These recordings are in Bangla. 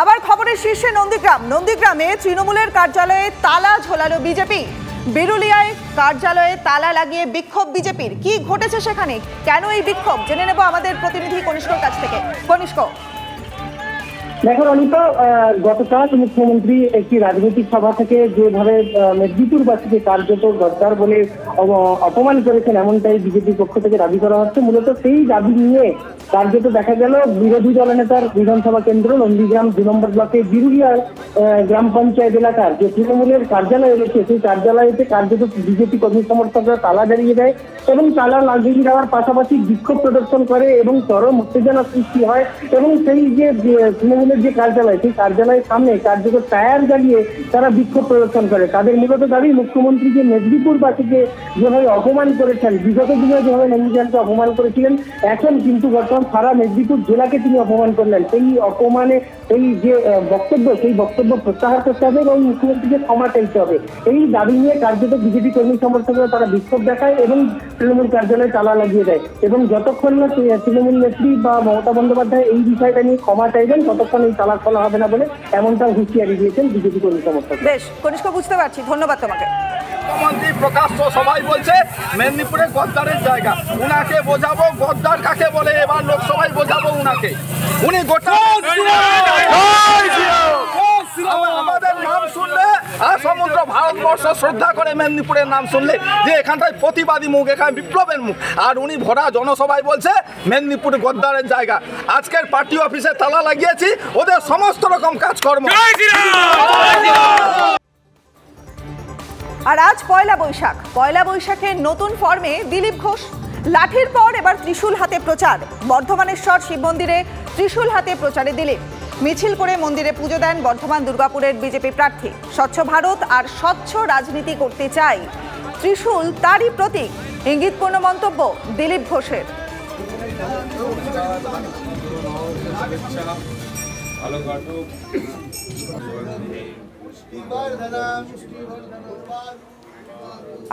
আবার খবরের শীর্ষে নন্দীগ্রামে তৃণমূলের কার্যালয়ে তালা ঝোলালো বিজেপি। বিরুলিয়ায় কার্যালয়ে তালা লাগিয়ে বিক্ষোভ বিজেপির। কি ঘটেছে সেখানে, কেন এই বিক্ষোভ, জেনে নেব আমাদের প্রতিনিধি কনিষ্কর কাছ থেকে। কনিষ্ক, দেখো অনিতা, গতকাল মুখ্যমন্ত্রী একটি রাজনৈতিক সভা থেকে যেভাবে মেদিনীপুরবাসীকে কার্যত গদ্দার বলে অপমান করেছেন, এমনটাই বিজেপির পক্ষ থেকে দাবি করা হচ্ছে। মূলত সেই দাবি নিয়ে কার্যত দেখা গেল বিরোধী দলনেতার বিধানসভা কেন্দ্র নন্দীগ্রাম 2 নম্বর ব্লকে বিরুলিয়া গ্রাম পঞ্চায়েত এলাকার যে তৃণমূলের কার্যালয় রয়েছে, সেই কার্যালয়তে কার্যত বিজেপি কর্মী সমর্থকরা তালা জ্বালিয়ে দেয় এবং তালা লাগিয়ে দেওয়ার পাশাপাশি বিক্ষোভ প্রদর্শন করে এবং চরম উত্তেজনা সৃষ্টি হয়। এবং সেই যে তৃণমূলের যে কার্যালয়, সেই কার্যালয়ের সামনে কার্যত টায়ার জ্বালিয়ে তারা বিক্ষোভ প্রদর্শন করে। তাদের মূলত দাবি, মুখ্যমন্ত্রী যে মেদিনীপুরবাসীকে যেভাবে অপমান করেছেন, বিগত দিনে যেভাবে নন্দীগ্রামকে অপমান করেছিলেন, এখন কিন্তু বর্তমান সারা মেদিনীপুর জেলাকে তিনি অপমান করলেন। সেই অপমানে এই যে বক্তব্য, সেই বক্তব্য প্রত্যাহার করতে হবে এবং মুখ্যমন্ত্রীকে ক্ষমা চাইতে হবে। এই দাবি নিয়ে কার্যত বিজেপি কর্মী সমর্থকরা তারা বিক্ষোভ দেখায় এবং তৃণমূল কার্যালয়ে তালা লাগিয়ে দেয়। এবং যতক্ষণ না তৃণমূল নেত্রী বা মমতা বন্দ্যোপাধ্যায় এই বিষয়টা নিয়ে ক্ষমা চাইবেন, ততক্ষণ এই তালা খোলা হবে না বলে এমনটা হুঁশিয়ারি দিয়েছেন বিজেপি কর্মী সমর্থক। বেশ কনিষ্ক, বুঝতে পারছি, ধন্যবাদ তোমাকে। মুখ্যমন্ত্রী প্রকাশ্য সবাই বলছে মেদিনীপুরে গদ্দারের জায়গা, উনাকে বোঝাবো গদ্দার কাকে বলে, এবার লোকসভায় বোঝাবো উনাকে। উনি গোটা আমাদের নাম শুনলে আর সমগ্র ভারতবর্ষ শ্রদ্ধা করে মেদিনীপুরের নাম শুনলে, যে এখানটায় প্রতিবাদী মুখ, এখানে বিপ্লবের মুখ, আর উনি ভরা জনসভায় বলছে মেদিনীপুর গদ্দারের জায়গা। আজকের পার্টি অফিসে তালা লাগিয়েছি, ওদের সমস্ত রকম কাজকর্ম। আর আজ পয়লা বৈশাখের নতুন ফর্মে দিলীপ ঘোষ। লাঠির পর এবার ত্রিশূল হাতে প্রচার। বর্ধমানেশ্বর শিব মন্দিরে ত্রিশূল হাতে প্রচারে দিলীপ। মিছিল করে মন্দিরে পুজো দেন বর্ধমান দুর্গাপুরের বিজেপি প্রার্থী। স্বচ্ছ ভারত আর স্বচ্ছ রাজনীতি করতে চাই, ত্রিশূল তারই প্রতীক, ইঙ্গিতপূর্ণ মন্তব্য দিলীপ ঘোষের।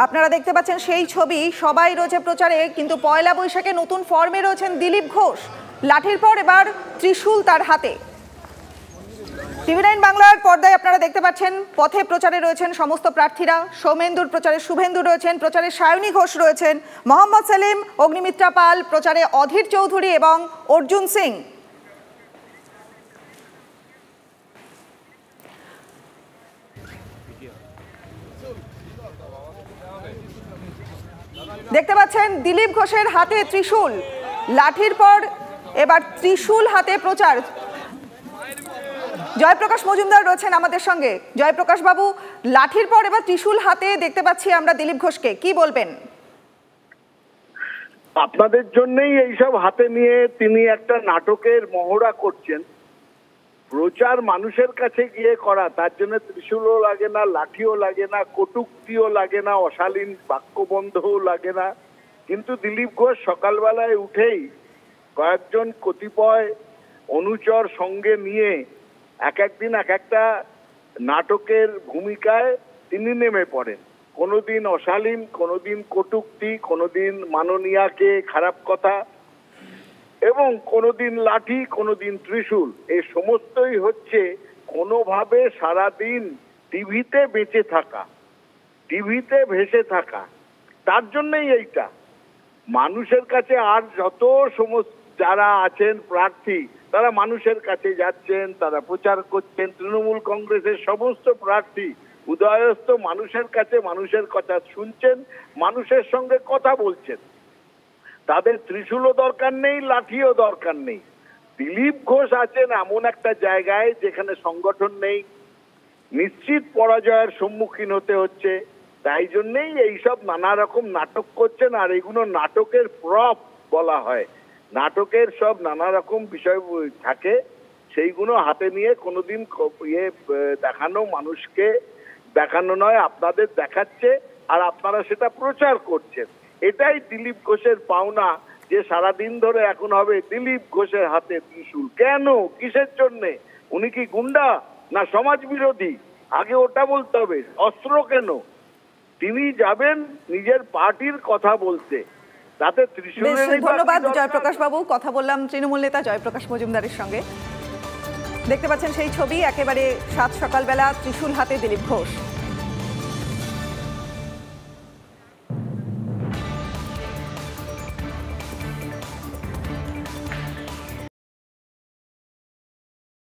আপনারা দেখতে পাচ্ছেন সেই ছবি, সবাই রয়েছে প্রচারে, কিন্তু পয়লা বৈশাখে নতুন ফর্মে রয়েছেন দিলীপ ঘোষ। লাঠির পর এবার ত্রিশূল তার হাতে। টিভি9 বাংলার পর্দায় আপনারা দেখতে পাচ্ছেন পথে প্রচারে রয়েছেন সমস্ত প্রার্থীরা। সৌমেন্দুর প্রচারে শুভেন্দু রয়েছেন, প্রচারে সায়নী ঘোষ রয়েছেন, মোহাম্মদ সেলিম, অগ্নিমিত্রা পাল, প্রচারে অধীর চৌধুরী এবং অর্জুন সিং। দেখতে পাচ্ছেন দিলীপ ঘোষের হাতে ত্রিশূল। লাঠির পর এবার ত্রিশূল হাতে প্রচার। জয়প্রকাশ মজুমদার রয়েছেন আমাদের সঙ্গে। জয়প্রকাশ বাবু, লাঠির পর এবার ত্রিশূল হাতে দেখতে পাচ্ছি আমরা দিলীপ ঘোষকে, কি বলবেন? আপনাদের জন্যই এইসব হাতে নিয়ে তিনি একটা নাটকের মহড়া করছেন। প্রচার মানুষের কাছে গিয়ে করা, তার জন্য ত্রিশূলও লাগে না, লাঠিও লাগে না, কটূক্তিও লাগে না, অশালীন বাক্যবন্ধও লাগে না। কিন্তু দিলীপ ঘোষ সকালবেলায় উঠেই কয়েকজন কতিপয় অনুচর সঙ্গে নিয়ে এক একদিন এক একটা নাটকের ভূমিকায় তিনি নেমে পড়েন। কোনোদিন অশালীন, কোনোদিন কটূক্তি, কোনোদিন মাননীয়াকে খারাপ কথা, এবং কোনোদিন লাঠি, কোনোদিন ত্রিশূল। এই সমস্তই হচ্ছে কোনোভাবে সারাদিন টিভিতে বেঁচে থাকা, টিভিতে ভেসে থাকা। তার জন্যই এইটা মানুষের কাছে। আর যত সমস্ত যারা আছেন প্রার্থী, তারা মানুষের কাছে যাচ্ছেন, তারা প্রচার করছেন। তৃণমূল কংগ্রেসের সমস্ত প্রার্থী উদয়স্ত মানুষের কাছে মানুষের কথা শুনছেন, মানুষের সঙ্গে কথা বলছেন। তাদের ত্রিশূলও দরকার নেই, লাঠিও দরকার নেই। দিলীপ ঘোষ আছেন এমন একটা জায়গায় যেখানে সংগঠন নেই, নিশ্চিত পরাজয়ের সম্মুখীন হতে হচ্ছে। তাই জন্যেই এইসব নানা রকম নাটক করছেন। আর এগুলো নাটকের প্রপ বলা হয়। নাটকের সব নানা রকম বিষয় থাকে, সেইগুলো হাতে নিয়ে কোনোদিন দেখানো, মানুষকে দেখানো নয়, আপনাদের দেখাচ্ছে আর আপনারা সেটা প্রচার করছেন। এটাই দিলীপ ঘোষের পাওনা, যে সারাদিন ধরে এখন হবে দিলীপ ঘোষের হাতে ত্রিশূল। কেন, কিসের জন্যে? উনি কি গুন্ডা না সমাজ বিরোধী? আগে ওটা বলতে হবে। অস্ত্র কেন? তিনি যাবেন নিজের পার্টির কথা বলতে, তাতে ত্রিশূলের। ধন্যবাদ জয়প্রকাশ বাবু। কথা বললাম তৃণমূল নেতা জয়প্রকাশ মজুমদারের সঙ্গে। দেখতে পাচ্ছেন সেই ছবি, একেবারে সাত সকালবেলা ত্রিশূল হাতে দিলীপ ঘোষ।